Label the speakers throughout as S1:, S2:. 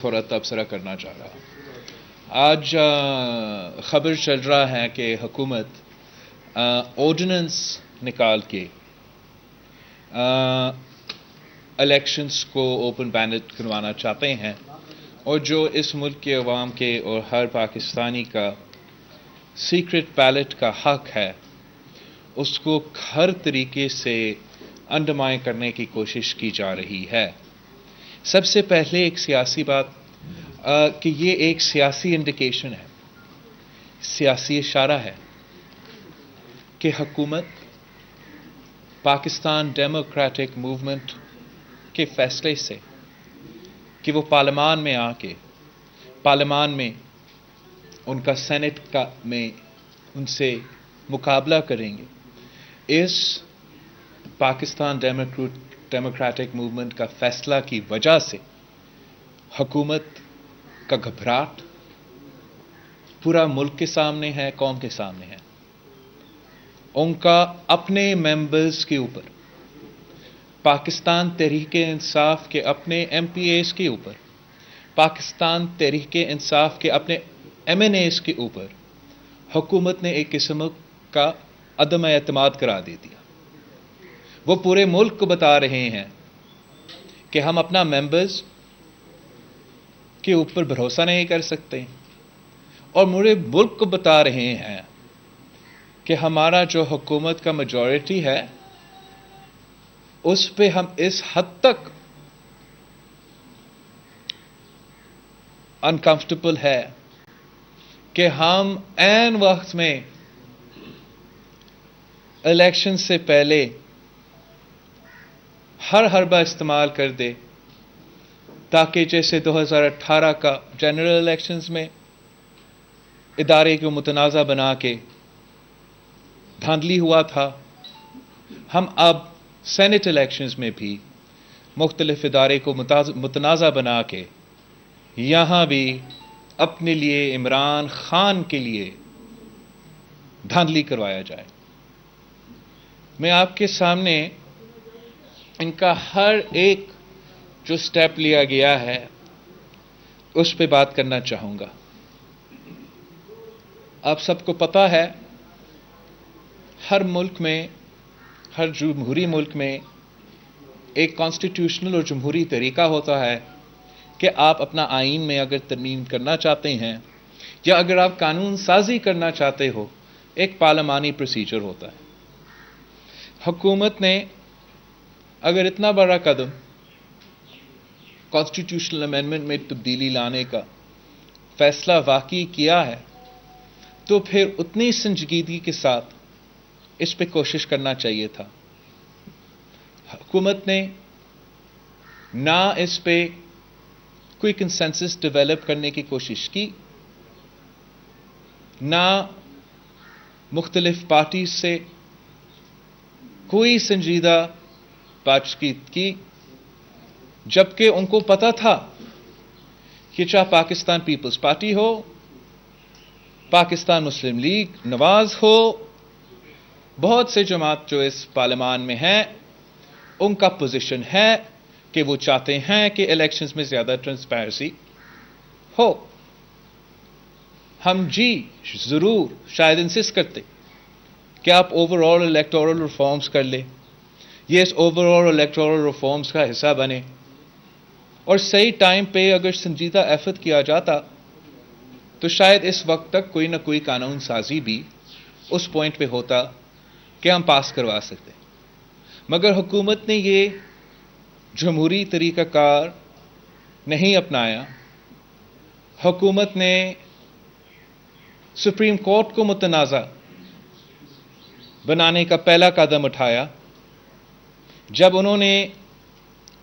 S1: تھوڑا تبصرہ کرنا چاہ رہا ہوں۔ آج خبر چل رہا ہے کہ حکومت آرڈیننس نکال کے الیکشنز کو اوپن بیلٹ کروانا چاہتے ہیں، اور جو اس ملک کے عوام کے اور ہر پاکستانی کا سیکرٹ بیلٹ کا حق ہے، اس کو ہر طریقے سے انڈرمائن کرنے کی کوشش کی جا رہی ہے۔ سب سے پہلے ایک سیاسی بات کہ یہ ایک سیاسی انڈیکیشن ہے، سیاسی اشارہ ہے کہ حکومت پاکستان ڈیموکریٹک موومنٹ کے فیصلے سے کہ وہ پارلیمان میں آ کے پارلیمان میں ان کا سینٹ میں ان سے مقابلہ کریں گے، اس پاکستان ڈیموکریٹک موومنٹ کا فیصلہ کی وجہ سے حکومت کا گھبراہٹ پورا ملک کے سامنے ہے، قوم کے سامنے ہے۔ ان کا اپنے ممبرز کے اوپر، پاکستان تحریک انصاف کے اپنے ایم پی ایز کے اوپر، پاکستان تحریک انصاف کے اپنے ایم این ایز کے اوپر حکومت نے ایک قسم کا عدم اعتماد قرار دے دیا۔ وہ پورے ملک کو بتا رہے ہیں کہ ہم اپنا ممبرز کے اوپر بھروسہ نہیں کر سکتے، اور پورے ملک کو بتا رہے ہیں کہ ہمارا جو حکومت کا میجورٹی ہے اس پہ ہم اس حد تک انکمفرٹیبل ہے کہ ہم عین وقت میں الیکشن سے پہلے ہر حربہ استعمال کر دے، تاکہ جیسے 2018 کا جنرل الیکشنز میں ادارے کو متنازع بنا کے دھاندلی ہوا تھا، ہم اب سینٹ الیکشنز میں بھی مختلف ادارے کو متنازع بنا کے یہاں بھی اپنے لیے عمران خان کے لیے دھاندلی کروایا جائے۔ میں آپ کے سامنے ان کا ہر ایک جو سٹیپ لیا گیا ہے اس پہ بات کرنا چاہوں گا۔ آپ سب کو پتہ ہے ہر ملک میں، ہر جمہوری ملک میں ایک کانسٹیٹیوشنل اور جمہوری طریقہ ہوتا ہے کہ آپ اپنا آئین میں اگر ترمیم کرنا چاہتے ہیں یا اگر آپ قانون سازی کرنا چاہتے ہو، ایک پارلیمانی پروسیجر ہوتا ہے۔ حکومت نے اگر اتنا بڑا قدم کانسٹیٹیوشنل امینڈمنٹ میں تبدیلی لانے کا فیصلہ واقعی کیا ہے تو پھر اتنی سنجیدگی کے ساتھ اس پہ کوشش کرنا چاہیے تھا۔ حکومت نے نہ اس پہ کوئی کنسنسس ڈیولپ کرنے کی کوشش کی، نہ مختلف پارٹیز سے کوئی سنجیدہ بات چیت کی، جبکہ ان کو پتا تھا کہ چاہے پاکستان پیپلز پارٹی ہو، پاکستان مسلم لیگ نواز ہو، بہت سے جماعت جو اس پارلیمان میں ہیں، ان کا پوزیشن ہے کہ وہ چاہتے ہیں کہ الیکشنز میں زیادہ ٹرانسپیرنسی ہو۔ ہم ضرور شاید انسسٹ کرتے کہ آپ اوور آل الیکٹورل ریفارمز کر لیں، یہ اس اوور آل الیکٹورل ریفارمز کا حصہ بنے، اور صحیح ٹائم پہ اگر سنجیدہ ایفرٹ کیا جاتا تو شاید اس وقت تک کوئی نہ کوئی قانون سازی بھی اس پوائنٹ پہ ہوتا کہ ہم پاس کروا سکتے۔ مگر حکومت نے یہ جمہوری طریقہ کار نہیں اپنایا۔ حکومت نے سپریم کورٹ کو متنازع بنانے کا پہلا قدم اٹھایا جب انہوں نے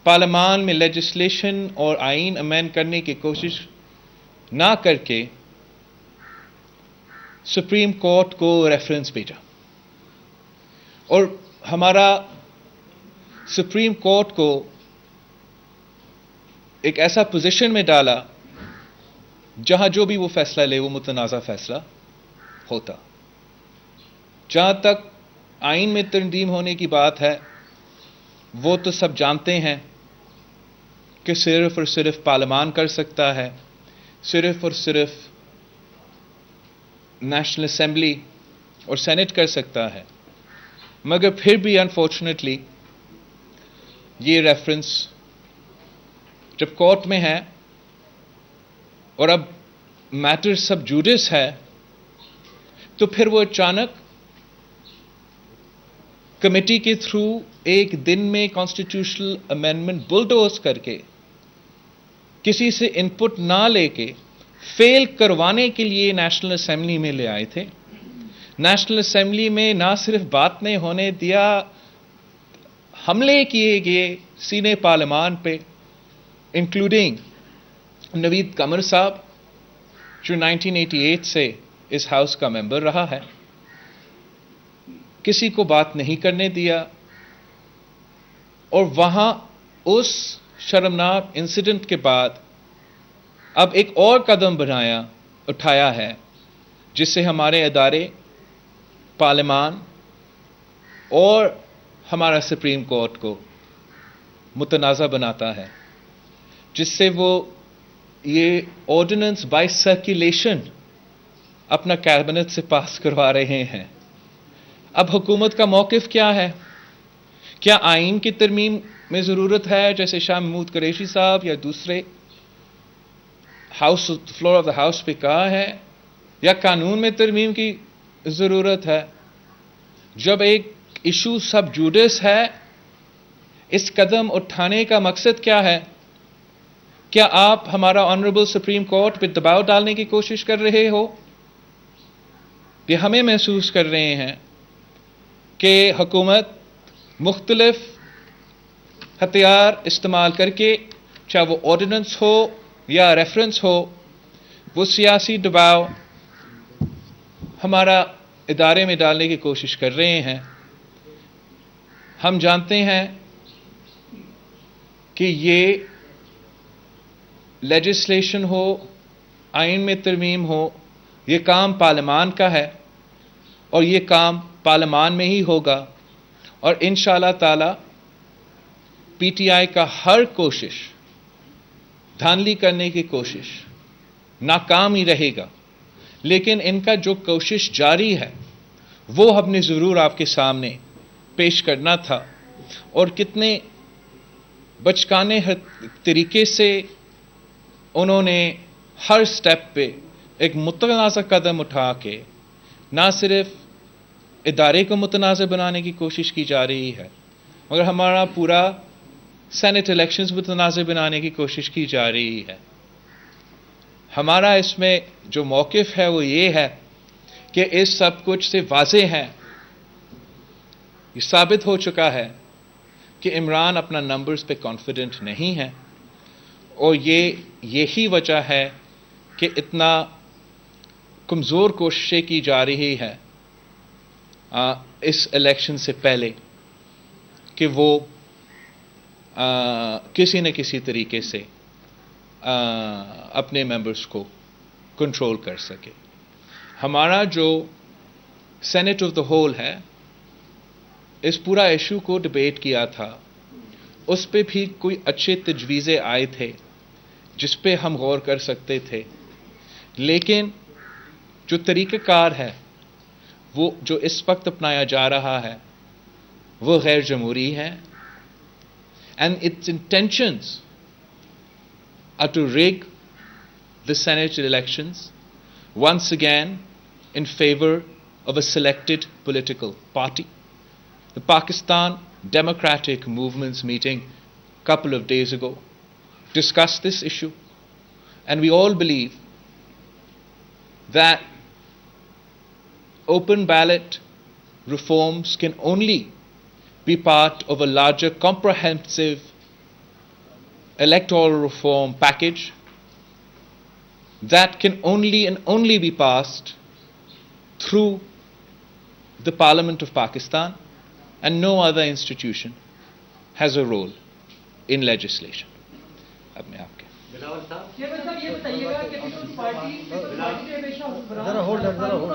S1: پارلیمان میں لیجسلیشن اور آئین امینڈ کرنے کی کوشش نہ کر کے سپریم کورٹ کو ریفرنس بھیجا، اور ہمارا سپریم کورٹ کو ایک ایسا پوزیشن میں ڈالا جہاں جو بھی وہ فیصلہ لے وہ متنازع فیصلہ ہوتا۔ جہاں تک آئین میں ترمیم ہونے کی بات ہے، وہ تو سب جانتے ہیں کہ صرف اور صرف پارلیمان کر سکتا ہے، صرف اور صرف نیشنل اسمبلی اور سینٹ کر سکتا ہے. مگر پھر بھی انفارچونیٹلی یہ ریفرنس جب کورٹ میں ہے اور اب میٹر سب جوڈس ہے، تو پھر وہ اچانک کمیٹی کے تھرو ایک دن میں کانسٹیٹیوشنل امینڈمنٹ بلڈوز کر کے کسی سے ان پٹ نہ لے کے فیل کروانے کے لیے نیشنل اسمبلی میں لے آئے تھے. نیشنل اسمبلی میں نہ صرف بات نہیں ہونے دیا، حملے کیے گئے سینے پارلیمان پہ، انکلوڈنگ نوید قمر صاحب جو 1988 سے اس ہاؤس کا ممبر رہا ہے. کسی کو بات نہیں کرنے دیا، اور وہاں اس شرمناک انسیڈنٹ کے بعد اب ایک اور قدم اٹھایا ہے جس سے ہمارے ادارے، پارلیمان اور ہمارا سپریم کورٹ کو متنازع بناتا ہے، جس سے وہ یہ آرڈیننس بائی سرکولیشن اپنا کیبنٹ سے پاس کروا رہے ہیں. اب حکومت کا موقف کیا ہے؟ کیا آئین کی ترمیم میں ضرورت ہے جیسے شاہ محمود قریشی صاحب یا دوسرے فلور آف دا ہاؤس پہ کہا ہے، یا قانون میں ترمیم کی ضرورت ہے؟ جب ایک ایشو سب جوڈس ہے، اس قدم اٹھانے کا مقصد کیا ہے؟ کیا آپ ہمارا آنریبل سپریم کورٹ پہ دباؤ ڈالنے کی کوشش کر رہے ہو؟ یہ ہمیں محسوس کر رہے ہیں کہ حکومت مختلف ہتھیار استعمال کر کے، چاہے وہ آرڈیننس ہو یا ریفرنس ہو، وہ سیاسی دباؤ ہمارا ادارے میں ڈالنے کی کوشش کر رہے ہیں. ہم جانتے ہیں کہ یہ لیجسلیشن ہو، آئین میں ترمیم ہو، یہ کام پارلیمان کا ہے، اور یہ کام پارلیمان میں ہی ہوگا. اور انشاءاللہ تعالی پی ٹی آئی کا ہر کوشش دھاندلی کرنے کی کوشش ناکام ہی رہے گا، لیکن ان کا جو کوشش جاری ہے وہ ہم نے ضرور آپ کے سامنے پیش کرنا تھا. اور کتنے بچکانے طریقے سے انہوں نے ہر سٹیپ پہ ایک متنازع قدم اٹھا کے نہ صرف ادارے کو متنازع بنانے کی کوشش کی جا رہی ہے، مگر ہمارا پورا سینٹ الیکشنز متنازع بنانے کی کوشش کی جا رہی ہے. ہمارا اس میں جو موقف ہے وہ یہ ہے کہ اس سب کچھ سے واضح ہے، یہ ثابت ہو چکا ہے کہ عمران اپنا نمبرز پہ کانفیڈنٹ نہیں ہے، اور یہی وجہ ہے کہ اتنا کمزور کوششیں کی جا رہی ہے اس الیکشن سے پہلے کہ وہ کسی نہ کسی طریقے سے اپنے ممبرز کو کنٹرول کر سکے. ہمارا جو سینٹ آف دا ہول ہے، اس پورا ایشو کو ڈبیٹ کیا تھا، اس پہ بھی کوئی اچھے تجویزیں آئے تھے جس پہ ہم غور کر سکتے تھے، لیکن جو طریقہ کار ہے وہ جو اس وقت اپنایا جا رہا ہے وہ غیر جمہوری ہے. And its intentions are to rig the Senate elections once again in favor of a selected political party. The Pakistan Democratic Movement's meeting a couple of days ago discussed this issue, and we all believe that open ballot reforms can only be part of a larger comprehensive electoral reform package that can only be passed through the Parliament of Pakistan, and no other institution has a role in legislation. اب میں آپ کے
S2: بلاول صاحب یہ بتائیے گا کہ Peoples party نے ہمیشہ حکمران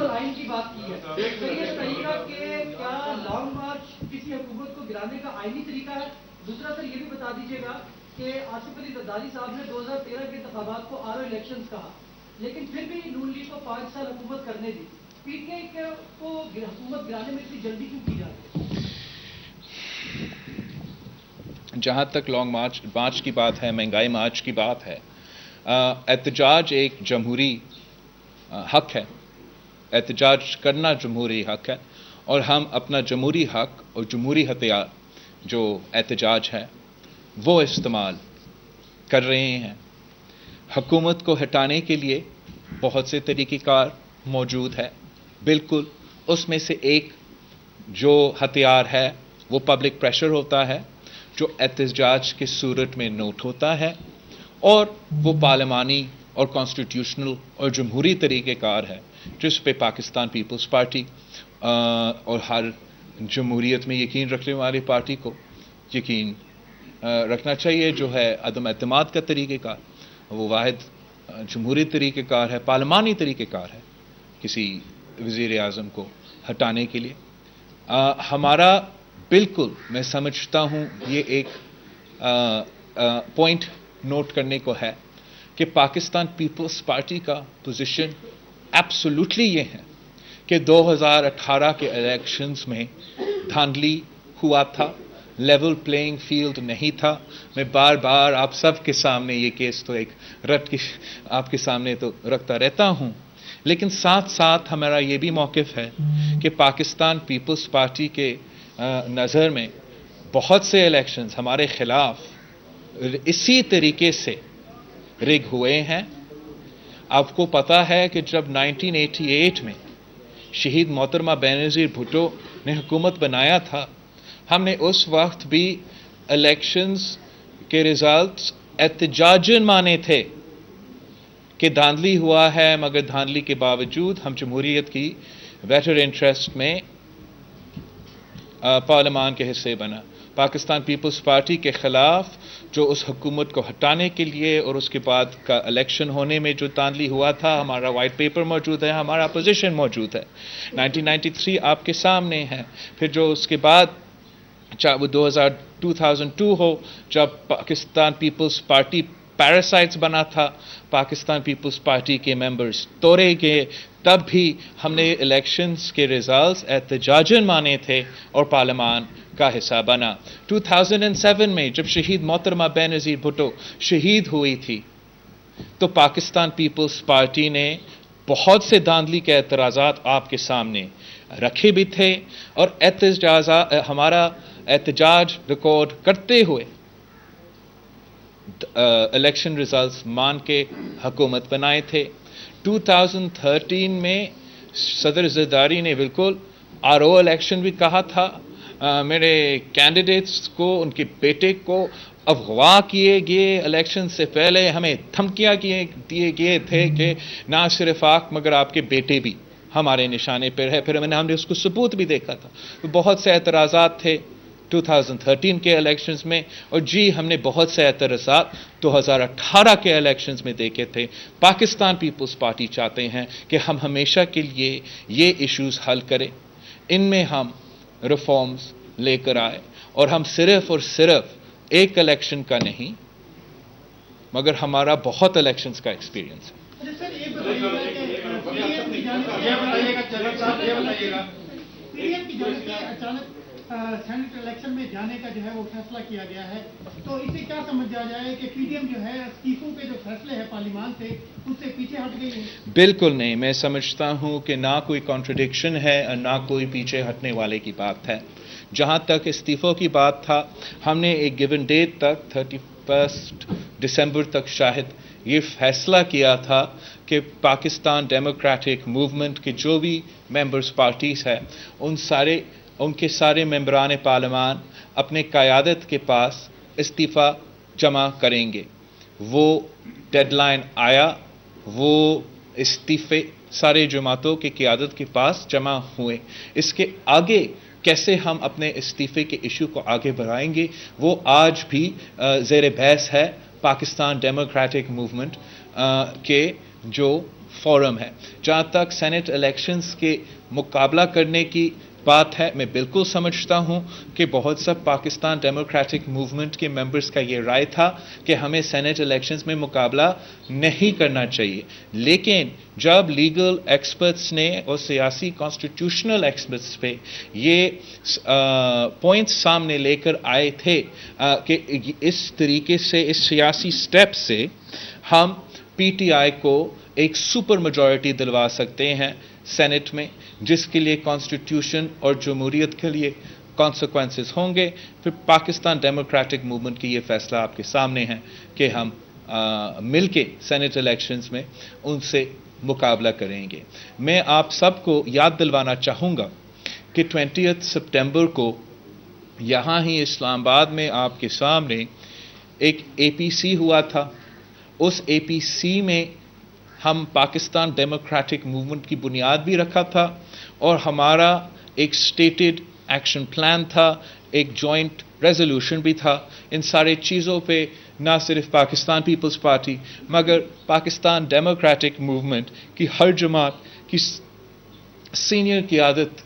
S2: آئین کی بات کی ہے، تو یہ بتائیے گا کہ کیا لانگ مارچ کسی حکومت کو گرانے کا آئینی طریقہ ہے؟ دوسرا سر یہ بھی بتا دیجیے گا کہ آصف علی زرداری صاحب نے 2013 کے انتخابات کو آر او الیکشنز کہا، لیکن پھر بھی نون لیگ کو 5 سال حکومت کرنے دی. پی ٹی آئی کو حکومت گرانے میں اتنی جلدی کیوں کی جاتی ہے؟
S1: جہاں تک لانگ مارچ کی بات ہے، مہنگائی مارچ کی بات ہے، احتجاج ایک جمہوری حق ہے، احتجاج کرنا جمہوری حق ہے، اور ہم اپنا جمہوری حق اور جمہوری ہتھیار جو احتجاج ہے وہ استعمال کر رہے ہیں. حکومت کو ہٹانے کے لیے بہت سے طریقہ کار موجود ہے، بالکل. اس میں سے ایک جو ہتھیار ہے وہ پبلک پریشر ہوتا ہے، جو احتجاج کی صورت میں نوٹ ہوتا ہے، اور وہ پارلیمانی اور کانسٹیٹیوشنل اور جمہوری طریقہ کار ہے جس پہ پاکستان پیپلز پارٹی اور ہر جمہوریت میں یقین رکھنے والی پارٹی کو یقین رکھنا چاہیے، جو ہے عدم اعتماد کا طریقہ کار. وہ واحد جمہوری طریقہ کار ہے، پارلیمانی طریقہ کار ہے کسی وزیر اعظم کو ہٹانے کے لیے. ہمارا بالکل، میں سمجھتا ہوں یہ ایک پوائنٹ نوٹ کرنے کو ہے کہ پاکستان پیپلز پارٹی کا پوزیشن ایبسولوٹلی یہ ہے کہ 2018 کے الیکشنز میں دھاندلی ہوا تھا، لیول پلینگ فیلڈ نہیں تھا. میں بار بار آپ سب کے سامنے یہ کیس تو ایک آپ کے سامنے تو رکھتا رہتا ہوں، لیکن ساتھ ساتھ ہمارا یہ بھی موقف ہے کہ پاکستان پیپلز پارٹی کے نظر میں بہت سے الیکشنز ہمارے خلاف اسی طریقے سے رگ ہوئے ہیں. آپ کو پتہ ہے کہ جب 1988 میں شہید محترمہ بینظیر بھٹو نے حکومت بنایا تھا، ہم نے اس وقت بھی الیکشنز کے ریزلٹس احتجاجاً مانے تھے کہ دھاندلی ہوا ہے، مگر دھاندلی کے باوجود ہم جمہوریت کی بیٹر انٹرسٹ میں پارلیمان کے حصے بنا. پاکستان پیپلز پارٹی کے خلاف جو اس حکومت کو ہٹانے کے لیے اور اس کے بعد کا الیکشن ہونے میں جو دھاندلی ہوا تھا، ہمارا وائٹ پیپر موجود ہے، ہمارا اپوزیشن موجود ہے. 1993 آپ کے سامنے ہے. پھر جو اس کے بعد چاہے وہ 2002 ہو، جب پاکستان پیپلز پارٹی پیراسائٹس بنا تھا، پاکستان پیپلز پارٹی کے ممبرز توڑے گئے، تب بھی ہم نے الیکشنز کے ریزلٹس احتجاجاً مانے تھے اور پارلیمان کا حصہ بنا. 2007 میں جب شہید محترمہ بینظیر بھٹو شہید ہوئی تھی تو پاکستان پیپلز پارٹی نے بہت سے دھاندلی کے اعتراضات آپ کے سامنے رکھے بھی تھے، اور ہمارا احتجاج ریکارڈ کرتے ہوئے الیکشن ریزلٹس مان کے حکومت بنائے تھے. 2013 میں صدر زرداری نے بالکل آر او الیکشن بھی کہا تھا. میرے کینڈیڈیٹس کو، ان کے بیٹے کو اغوا کیے گئے، الیکشن سے پہلے ہمیں دھمکیاں دیے گئے تھے کہ نہ صرف آپ مگر آپ کے بیٹے بھی ہمارے نشانے پر ہے. پھر ہم نے اس کو ثبوت بھی دیکھا تھا. بہت سے اعتراضات تھے 2013 کے الیکشنز میں، اور جی ہم نے بہت سے اعتراضات 2018 کے الیکشنز میں دیکھے تھے. پاکستان پیپلز پارٹی چاہتے ہیں کہ ہم ہمیشہ کے لیے یہ ایشوز حل کریں، ان میں ہم ریفارمز لے کر آئے، اور ہم صرف اور صرف ایک الیکشن کا نہیں مگر ہمارا بہت الیکشنز کا ایکسپیرینس ہے.
S3: سینٹ الیکشن میں جانے کا جو ہے وہ فیصلہ کیا گیا ہے، تو اسے کیا سمجھا جائے کہ پی ڈی ایم جو ہے استعفوں کے جو فیصلے ہیں پارلیمان سے اس سے پیچھے ہٹ گئی ہے؟
S1: بالکل نہیں، میں سمجھتا ہوں کہ نہ کوئی کانٹرڈکشن ہے اور نہ کوئی پیچھے ہٹنے والے کی بات ہے. جہاں تک استعفوں کی بات تھا، ہم نے ایک گیون ڈیٹ تک 31 دسمبر تک شاید یہ فیصلہ کیا تھا کہ پاکستان ڈیموکریٹک موومنٹ کے جو بھی ممبرز پارٹیز ہیں ان کے سارے ممبران پارلیمان اپنے قیادت کے پاس استعفیٰ جمع کریں گے. وہ ڈیڈ لائن آیا، وہ استعفے سارے جماعتوں کی قیادت کے پاس جمع ہوئے. اس کے آگے کیسے ہم اپنے استعفے کے ایشو کو آگے بڑھائیں گے وہ آج بھی زیر بحث ہے پاکستان ڈیموکریٹک موومنٹ کے جو فورم ہے. جہاں تک سینٹ الیکشنز کے مقابلہ کرنے کی بات ہے. میں بالکل سمجھتا ہوں کہ بہت سا پاکستان ڈیموکریٹک موومنٹ کے ممبرز کا یہ رائے تھا کہ ہمیں سینٹ الیکشنز میں مقابلہ نہیں کرنا چاہیے، لیکن جب لیگل ایکسپرٹس نے اور سیاسی کانسٹیٹیوشنل ایکسپرٹس پہ یہ پوائنٹس سامنے لے کر آئے تھے کہ اس طریقے سے، اس سیاسی سٹیپ سے ہم پی ٹی آئی کو ایک سپر میجورٹی دلوا سکتے ہیں سینٹ میں، جس کے لیے کانسٹیٹیوشن اور جمہوریت کے لیے کانسیکوینسز ہوں گے. پھر پاکستان ڈیموکریٹک موومنٹ کی یہ فیصلہ آپ کے سامنے ہے کہ ہم مل کے سینٹ الیکشنز میں ان سے مقابلہ کریں گے. میں آپ سب کو یاد دلوانا چاہوں گا کہ 20 سپٹمبر کو یہاں ہی اسلام آباد میں آپ کے سامنے ایک اے پی سی ہوا تھا. اس اے پی سی میں ہم پاکستان ڈیموکریٹک موومنٹ کی بنیاد بھی رکھا تھا اور ہمارا ایک اسٹیٹڈ ایکشن پلان تھا، ایک جوائنٹ ریزولوشن بھی تھا. ان سارے چیزوں پہ نہ صرف پاکستان پیپلز پارٹی مگر پاکستان ڈیموکریٹک موومنٹ کی ہر جماعت کی سینئر قیادت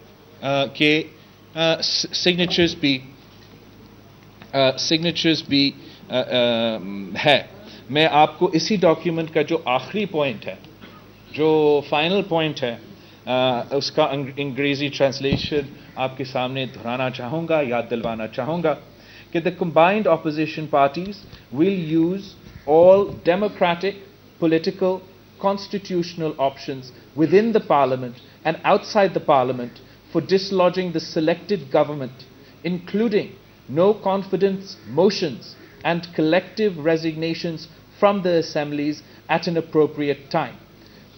S1: کے سگنیچرز بھی ہے. میں آپ کو اسی ڈاکیومنٹ کا جو آخری پوائنٹ ہے، جو فائنل پوائنٹ ہے، اس کا انگریزی ٹرانسلیشن آپ کے سامنے دہرانا چاہوں گا، یاد دلوانا چاہوں گا کہ the combined opposition parties will use all democratic, political, constitutional options within the parliament and outside the parliament for dislodging the selected government, including no confidence motions and collective resignations from the assemblies at an appropriate time.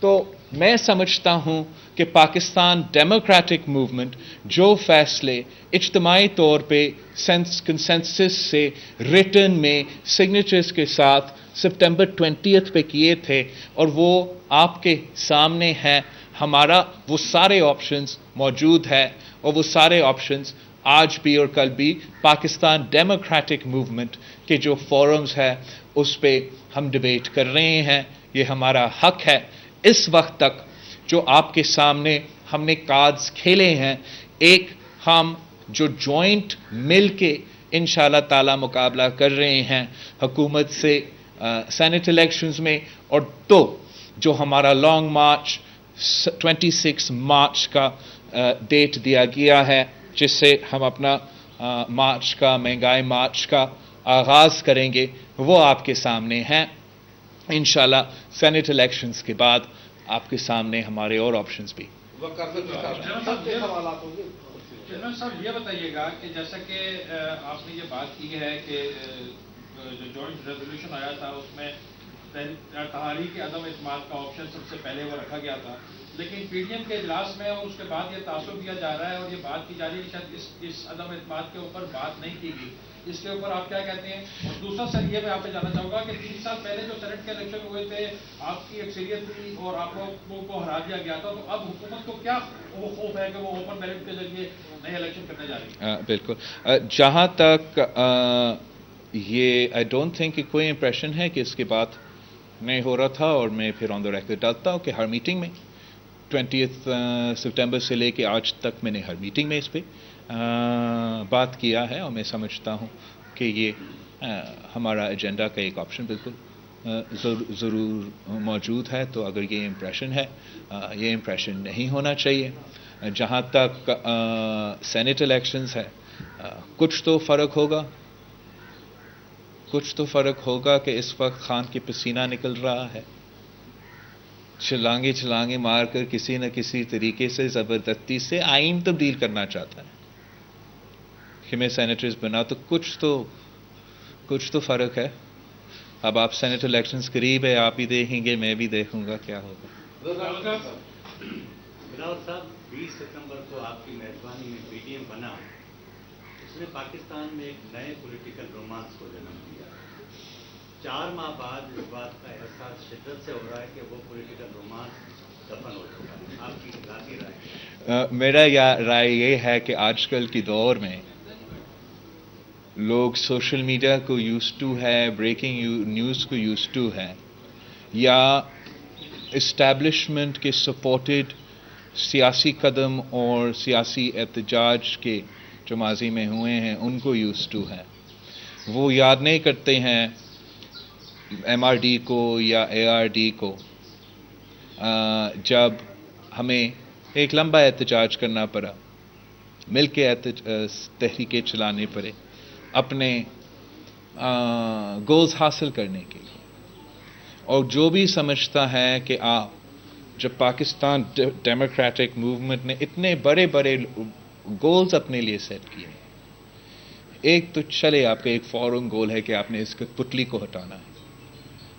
S1: تو میں سمجھتا ہوں کہ Pakistan democratic movement جو فیصلے اجتماعی طور پہ کنسنسس سے ریٹن میں سگنیچرز کے ساتھ سپٹمبر 20 پہ کیے تھے اور وہ آپ کے سامنے ہیں، ہمارا وہ سارے آپشنز موجود ہے اور وہ سارے آپشنز آج بھی اور کل بھی پاکستان ڈیموکریٹک موومنٹ کے جو فورمز ہے اس پہ ہم ڈبیٹ کر رہے ہیں. یہ ہمارا حق ہے. اس وقت تک جو آپ کے سامنے ہم نے کارڈز کھیلے ہیں، ایک ہم جو جوائنٹ مل کے انشاءاللہ تعالی مقابلہ کر رہے ہیں حکومت سے سینٹ الیکشنز میں، اور دو جو ہمارا لانگ مارچ 26 مارچ کا ڈیٹ دیا گیا ہے جس سے ہم اپنا مارچ کا مہنگائی مارچ کا آغاز کریں گے، وہ آپ کے سامنے ہیں. انشاءاللہ سینٹ الیکشنز کے بعد آپ کے سامنے ہمارے اور آپشنز بھی.
S4: چیئرمین صاحب یہ بتائیے گا کہ جیسا کہ آپ نے یہ بات کی ہے کہ جو جوائنٹ ریزولوشن آیا تھا اس میں تحریک عدم اعتماد کا آپشن سب سے پہلے وہ رکھا گیا تھا، لیکن پی ڈی ایم کے اجلاس میں اور اس کے بعد یہ تعصب کیا جا رہا ہے اور یہ بات کی جا رہی ہے کہ شاید اس عدم اعتماد کے اوپر بات نہیں کی گئی. اس کے اوپر آپ کیا کہتے ہیں؟ اور دوسرا سر یہ میں آپ سے جاننا چاہوں گا کہ 3 سال پہلے جو سینٹ کے الیکشن ہوئے تھے آپ کی اکثریت تھی اور آپ لوگوں کو ہرا دیا گیا تھا، تو اب حکومت کو کیا خوف ہے کہ وہ اوپن بیلٹ کے ذریعے نئے الیکشن کرنے جا رہی ہے؟
S1: بالکل. جہاں تک یہ آئی ڈونٹ تھنک کہ کوئی امپریشن ہے کہ اس کے بعد نہیں ہو رہا تھا، اور میں پھر آن دا ریکارڈ ڈالتا ہوں کہ ہر میٹنگ میں 20 سپٹمبر سے لے کے آج تک میں نے ہر میٹنگ میں اس پہ بات کیا ہے، اور میں سمجھتا ہوں کہ یہ ہمارا ایجنڈا کا ایک آپشن بالکل ضرور موجود ہے. تو اگر یہ امپریشن ہے، یہ امپریشن نہیں ہونا چاہیے. جہاں تک سینٹ الیکشنز ہے، کچھ تو فرق ہوگا کہ اس وقت خان کی پسینہ نکل رہا ہے، چھلانگے مار کر کسی نہ کسی طریقے سے زبردستی سے آئین تبدیل کرنا چاہتا ہے کہ میں سینیٹرز بنا. تو کچھ تو فرق ہے. اب آپ سینٹ الیکشنز قریب ہے، آپ ہی دیکھیں گے، میں بھی دیکھوں گا کیا ہوگا.
S5: بلاول صاحب 20 ستمبر کو آپ کی مہربانی میں پی ڈی ایم بنا، اس نے پاکستان میں ایک نئے پولیٹیکل رومانس کو جنم دیا. 4 ماہ بعد اس بات کا احساس شدت سے ہو رہا ہے کہ وہ پولیٹیکل رومانس دفن ہو چکا ہے. آپ کی ذاتی رائے؟
S1: میرا رائے یہ ہے کہ آج کل کی دور میں لوگ سوشل میڈیا کو یوز ٹو ہے، بریکنگ نیوز کو یوز ٹو ہے، یا اسٹیبلشمنٹ کے سپورٹڈ سیاسی قدم اور سیاسی احتجاج کے جو ماضی میں ہوئے ہیں ان کو یوز ٹو ہیں. وہ یاد نہیں کرتے ہیں MRD کو یا ARD کو جب ہمیں ایک لمبا احتجاج کرنا پڑا، مل کے تحریکیں چلانے پڑے اپنے گولز حاصل کرنے کے لیے. اور جو بھی سمجھتا ہے کہ آپ جب پاکستان ڈیموکریٹک موومنٹ نے اتنے بڑے بڑے گولز اپنے لیے سیٹ کیے، ایک تو چلے آپ کا ایک فورن گول ہے کہ آپ نے اس پتلی کو ہٹانا ہے،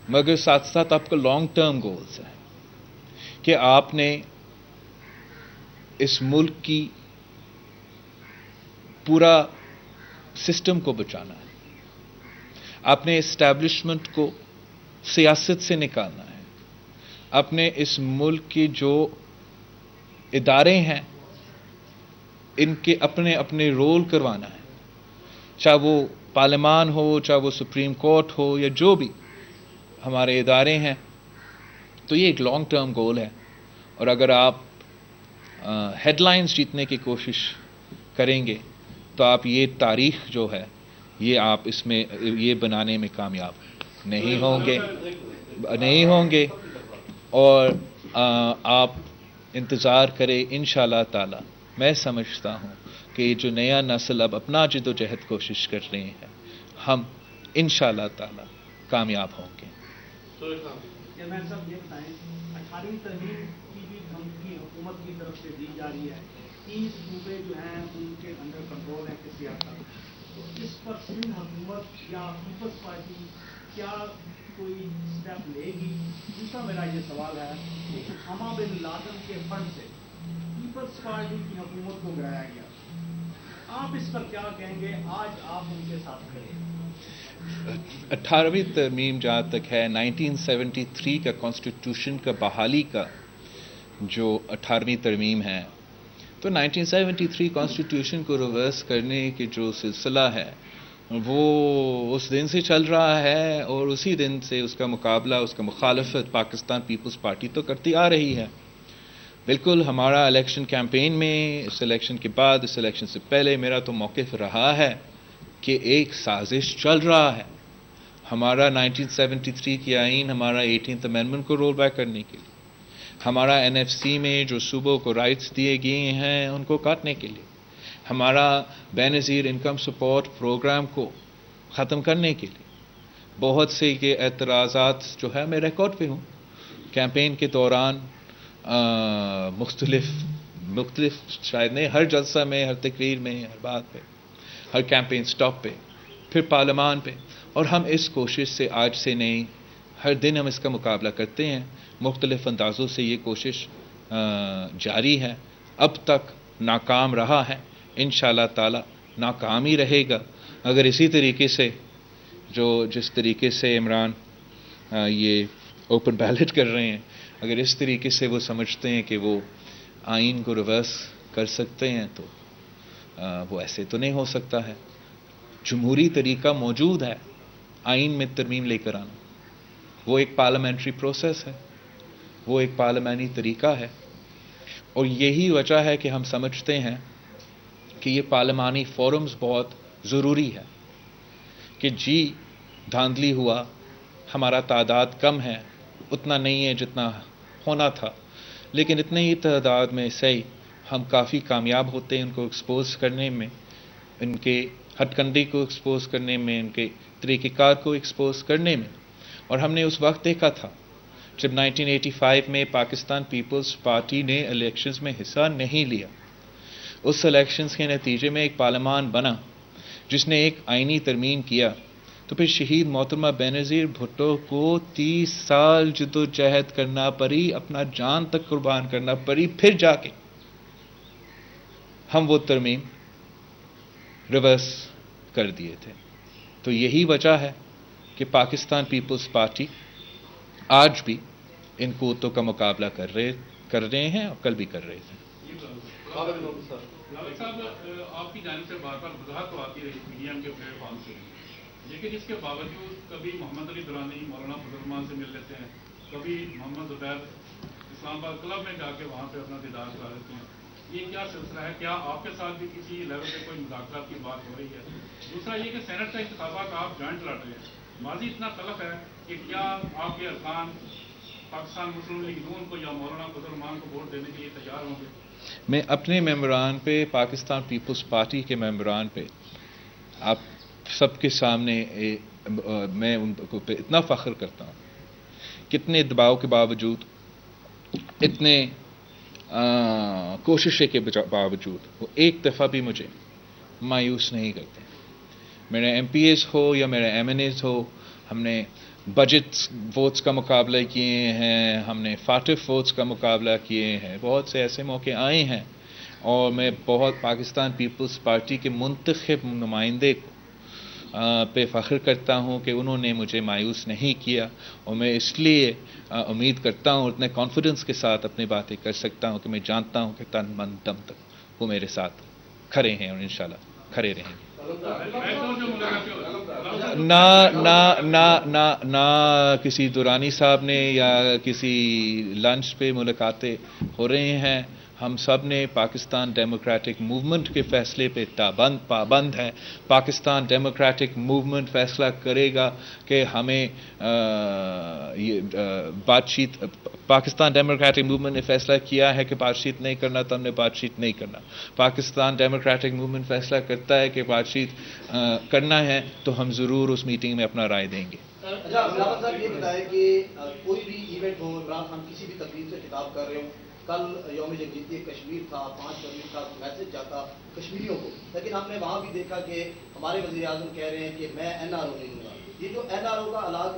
S1: مگر ساتھ ساتھ آپ کا لانگ ٹرم گولز ہے کہ آپ نے اس ملک کی پورا سسٹم کو بچانا ہے، آپ نے اسٹیبلشمنٹ کو سیاست سے نکالنا ہے، اپنے اس ملک کے جو ادارے ہیں ان کے اپنے اپنے رول کروانا ہے، چاہے وہ پارلیمان ہو، چاہے وہ سپریم کورٹ ہو، یا جو بھی ہمارے ادارے ہیں. تو یہ ایک لانگ ٹرم گول ہے. اور اگر آپ ہیڈ لائنز جیتنے کی کوشش کریں گے تو آپ یہ تاریخ جو ہے یہ آپ اس میں یہ بنانے میں کامیاب نہیں ہوں گے. اور آپ انتظار کریں انشاءاللہ تعالی. میں سمجھتا ہوں کہ یہ جو نیا نسل اب اپنا جد و جہد کوشش کر رہے ہیں، ہم انشاءاللہ تعالی کامیاب ہوں گے.
S6: چیئرمین صاحب یہ بتائیں، 18ویں ترمیم کی بھی دھمکی حکومت کی طرف سے دی جا رہی ہے، 30 صوبے جو ہیں ان کے انڈر کنٹرول ہیں کسی حد تک، تو اس پر سندھ حکومت یا پیپلز پارٹی کیا کوئی اسٹیپ لے گی؟ دوسرا میرا یہ سوال ہے کہ اسامہ بن لادن کے فنڈ سے پیپلز پارٹی کی حکومت کو گرایا گیا، آپ اس پر کیا کہیں گے؟ آج آپ ان کے ساتھ کھڑے ہیں.
S1: 18ویں ترمیم جہاں تک ہے 1973 کا کانسٹیٹیوشن کا بحالی کا جو 18ویں ترمیم ہے، تو 1973 کانسٹیٹیوشن کو ریورس کرنے کے جو سلسلہ ہے وہ اس دن سے چل رہا ہے، اور اسی دن سے اس کا مقابلہ، اس کا مخالفت پاکستان پیپلز پارٹی تو کرتی آ رہی ہے. بالکل ہمارا الیکشن کیمپین میں، اس الیکشن کے بعد، اس الیکشن سے پہلے میرا تو موقف رہا ہے کہ ایک سازش چل رہا ہے ہمارا 1973 کی آئین، ہمارا 18th امینڈمنٹ کو رول بیک کرنے کے لیے، ہمارا NFC میں جو صوبوں کو رائٹس دیے گئے ہیں ان کو کاٹنے کے لیے، ہمارا بے نظیر انکم سپورٹ پروگرام کو ختم کرنے کے لیے. بہت سے کے اعتراضات جو ہے میں ریکارڈ پہ ہوں کیمپین کے دوران، مختلف شاید نہیں، ہر جلسہ میں، ہر تقریر میں، ہر بات پہ، ہر کیمپین سٹاپ پہ، پھر پارلیمان پہ. اور ہم اس کوشش سے آج سے نہیں، ہر دن ہم اس کا مقابلہ کرتے ہیں. مختلف اندازوں سے یہ کوشش جاری ہے، اب تک ناکام رہا ہے، انشاءاللہ تعالی ناکام ہی رہے گا. اگر اسی طریقے سے جس طریقے سے عمران یہ اوپن بیلٹ کر رہے ہیں، اگر اس طریقے سے وہ سمجھتے ہیں کہ وہ آئین کو ریورس کر سکتے ہیں تو وہ ایسے تو نہیں ہو سکتا ہے. جمہوری طریقہ موجود ہے آئین میں ترمیم لے کر آنا، وہ ایک پارلیمنٹری پروسیس ہے، وہ ایک پارلیمانی طریقہ ہے. اور یہی وجہ ہے کہ ہم سمجھتے ہیں کہ یہ پارلیمانی فورمز بہت ضروری ہے. کہ جی دھاندلی ہوا، ہمارا تعداد کم ہے، اتنا نہیں ہے جتنا ہونا تھا، لیکن اتنے ہی تعداد میں سے ہم کافی کامیاب ہوتے ہیں ان کو ایکسپوز کرنے میں، ان کے ہتھ کنڈے کو ایکسپوز کرنے میں، ان کے طریقہ کار کو ایکسپوز کرنے میں. اور ہم نے اس وقت دیکھا تھا جب 1985 میں پاکستان پیپلز پارٹی نے الیکشنز میں حصہ نہیں لیا، اس الیکشنز کے نتیجے میں ایک پارلیمان بنا جس نے ایک آئینی ترمیم کیا، تو پھر شہید محترمہ بینظیر بھٹو کو 30 سال جد و جہد کرنا پڑی، اپنا جان تک قربان کرنا پڑی، پھر جا کے ہم وہ ترمیم ریورس کر دیے تھے. تو یہی وجہ ہے کہ پاکستان پیپلز پارٹی آج بھی ان قوتوں کا مقابلہ کر رہے ہیں اور کل بھی کر رہے تھے.
S4: لاول صاحب، آپ کی جانب سے بار بار وضاحت تو آتی رہی PDM کے پلیٹ فارم سے، لیکن اس کے باوجود کبھی محمد علی درانی مولانا فضل الرحمان سے مل لیتے ہیں، کبھی محمد زبیر اسلام آباد کلب میں جا کے وہاں پہ اپنا دیدار کرا لیتے ہیں. یہ کیا سلسلہ ہے؟ کیا آپ کے ساتھ بھی کسی لیول پہ کوئی مذاکرات کی بات ہو رہی ہے؟ دوسرا یہ کہ سینٹ کا انتخابات آپ جوائنٹ لڑ رہے ہیں، ماضی اتنا تلخ ہے کہ کیا آپ کے ارکان پاکستان مسلم لیگ نون کو یا مولانا فضل الرحمان کو ووٹ دینے کے لیے تیار ہوں گے؟
S1: میں اپنے ممبران پہ، پاکستان پیپلز پارٹی کے ممبران پہ آپ سب کے سامنے میں ان کو پہ اتنا فخر کرتا ہوں. کتنے دباؤ کے باوجود، اتنے کوششیں کے باوجود وہ ایک دفعہ بھی مجھے مایوس نہیں کرتے. میرے ایم پی ایز ہو یا میرے ایم این ایز ہو، ہم نے بجٹ ووٹس کا مقابلہ کیے ہیں، ہم نے فاٹف ووٹس کا مقابلہ کیے ہیں، بہت سے ایسے موقع آئے ہیں، اور میں بہت پاکستان پیپلز پارٹی کے منتخب نمائندے پہ فخر کرتا ہوں کہ انہوں نے مجھے مایوس نہیں کیا، اور میں اس لیے امید کرتا ہوں، اتنے کانفیڈنس کے ساتھ اپنی باتیں کر سکتا ہوں کہ میں جانتا ہوں کہ تن من دم تک وہ میرے ساتھ کھڑے ہیں اور انشاءاللہ کھڑے رہیں گے. نہ کسی دورانی صاحب نے یا کسی لنچ پہ ملاقاتیں ہو رہے ہیں. ہم سب نے پاکستان ڈیموکریٹک موومنٹ کے فیصلے پہ پابند ہیں. پاکستان ڈیموکریٹک موومنٹ فیصلہ کرے گا کہ ہمیں بات چیت، پاکستان ڈیموکریٹک موومنٹ نے فیصلہ کیا ہے کہ بات چیت نہیں کرنا تو ہم نے بات چیت نہیں کرنا. پاکستان ڈیموکریٹک موومنٹ فیصلہ کرتا ہے کہ بات چیت کرنا ہے تو ہم ضرور اس میٹنگ میں اپنا رائے دیں گے.
S7: اچھا عمران صاحب یہ بتائیں کہ کوئی بھی ایونٹ ہو، عمران خان کسی بھی تقریب سے خطاب کر رہے ہوں، کل یوم یکجہتی کشمیر تھا، 5 فروری کا میسج جاتا کشمیریوں کو، لیکن ہم نے وہاں بھی دیکھا کہ ہمارے وزیر اعظم کہہ رہے ہیں کہ میں این آر او نہیں ہوں گا. یہ جو این آر او کا علاج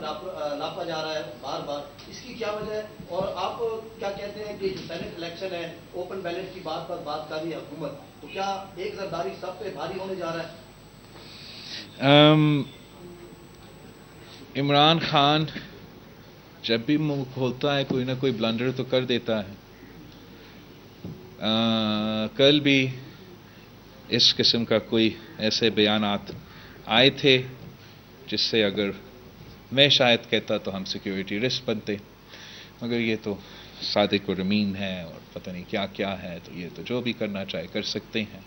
S7: لاپا جا رہا ہے بار بار، اس کی کیا وجہ ہے؟ اور آپ کیا کہتے ہیں کہ جو سینٹ الیکشن ہے، اوپن بیلٹ کی بات پر بات کر رہی ہے حکومت، تو کیا ایک زرداری سب پہ بھاری ہونے جا رہا ہے؟
S1: عمران خان جب بھی منہ کھولتا ہے کوئی نہ کوئی بلنڈر تو کر دیتا ہے. کل بھی اس قسم کا کوئی ایسے بیانات آئے تھے جس سے اگر میں شاید کہتا تو ہم سیکیورٹی رسک بنتے، مگر یہ تو صادق و رمین ہے اور پتہ نہیں کیا کیا ہے، تو یہ تو جو بھی کرنا چاہے کر سکتے ہیں.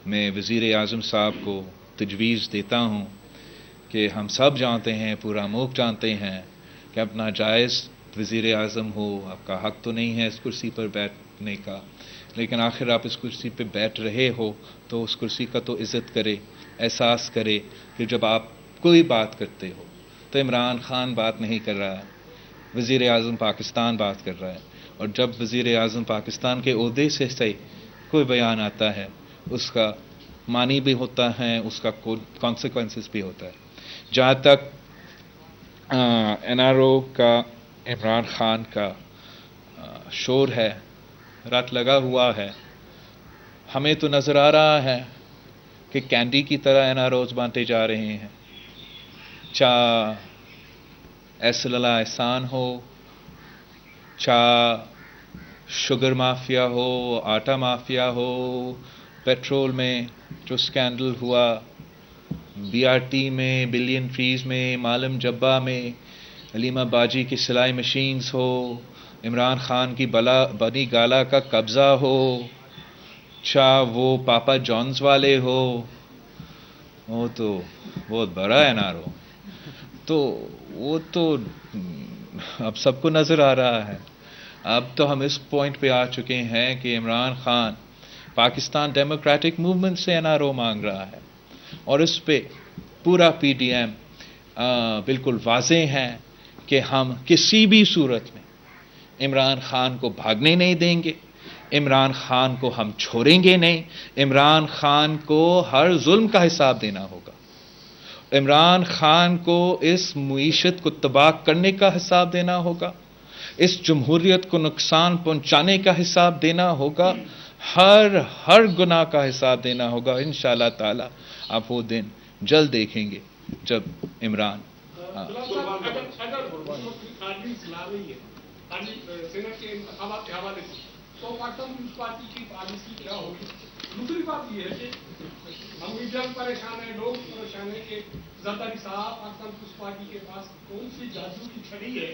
S1: میں وزیر اعظم صاحب کو تجویز دیتا ہوں کہ ہم سب جانتے ہیں، پورا ملک جانتے ہیں کہ اپنا جائز وزیر اعظم ہو، آپ کا حق تو نہیں ہے اس کرسی پر بیٹھنے کا، لیکن آخر آپ اس کرسی پہ بیٹھ رہے ہو تو اس کرسی کا تو عزت کرے، احساس کرے کہ جب آپ کوئی بات کرتے ہو تو عمران خان بات نہیں کر رہا ہے، وزیر اعظم پاکستان بات کر رہا ہے. اور جب وزیر اعظم پاکستان کے عہدے سے کوئی بیان آتا ہے، اس کا معنی بھی ہوتا ہے، اس کا کانسیکوینسز بھی ہوتا ہے. جہاں تک این آر او کا عمران خان کا شور ہے، رت لگا ہوا ہے، ہمیں تو نظر آ رہا ہے کہ کینڈی کی طرح این آر اوز بانٹے جا رہے ہیں. چاہے ایس اللہ احسان ہو، چاہے شوگر مافیا ہو، آٹا مافیا ہو، پیٹرول میں جو سکینڈل ہوا، بی آر ٹی میں، بلین ٹریز میں، معلم جبہ میں، علیمہ باجی کی سلائی مشینز ہو، عمران خان کی بنی گالا کا قبضہ ہو، چاہے وہ پاپا جونز والے ہو، وہ تو بہت بڑا ہے نا، تو وہ تو اب سب کو نظر آ رہا ہے. اب تو ہم اس پوائنٹ پہ آ چکے ہیں کہ عمران خان پاکستان ڈیموکریٹک موومنٹ سے این آر او مانگ رہا ہے، اور اس پہ پورا پی ڈی ایم بالکل واضح ہے کہ ہم کسی بھی صورت میں عمران خان کو بھاگنے نہیں دیں گے، عمران خان کو ہم چھوڑیں گے نہیں. عمران خان کو ہر ظلم کا حساب دینا ہوگا، عمران خان کو اس معیشت کو تباہ کرنے کا حساب دینا ہوگا، اس جمہوریت کو نقصان پہنچانے کا حساب دینا ہوگا، ہر گناہ کا حساب دینا ہوگا. انشاءاللہ تعالی آپ وہ دن جلد دیکھیں گے جب عمران
S8: سینٹ کے انتخابات کے حوالے سے تو پاکستان پیپلز پارٹی کی پالیسی کیا ہوگی؟ دوسری بات یہ ہے کہ ہم میڈیا پریشان ہیں، لوگ پریشان ہیں کہ زرداری صاحب پاکستان پیپلز پارٹی کے پاس کون سی جادو کی چھڑی ہے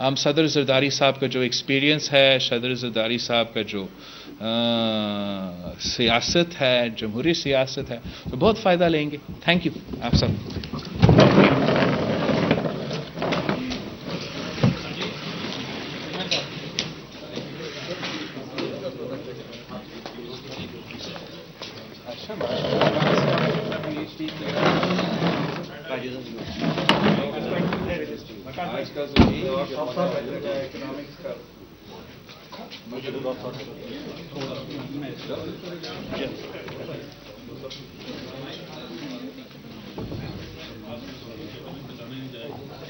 S1: ہم صدر زرداری صاحب کا جو ایکسپیرینس ہے، صدر زرداری صاحب کا جو سیاست ہے، جمہوری سیاست ہے، تو بہت فائدہ لیں گے. تھینک یو آپ سب.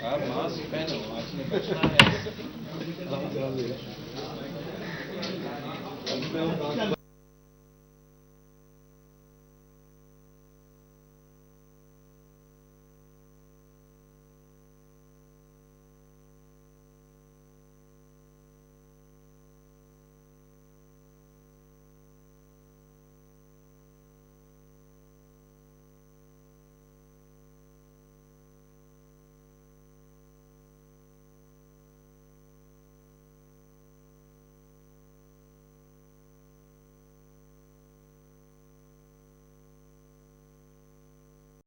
S1: آپ ماسک پہنو، آپ نے بچنا ہے.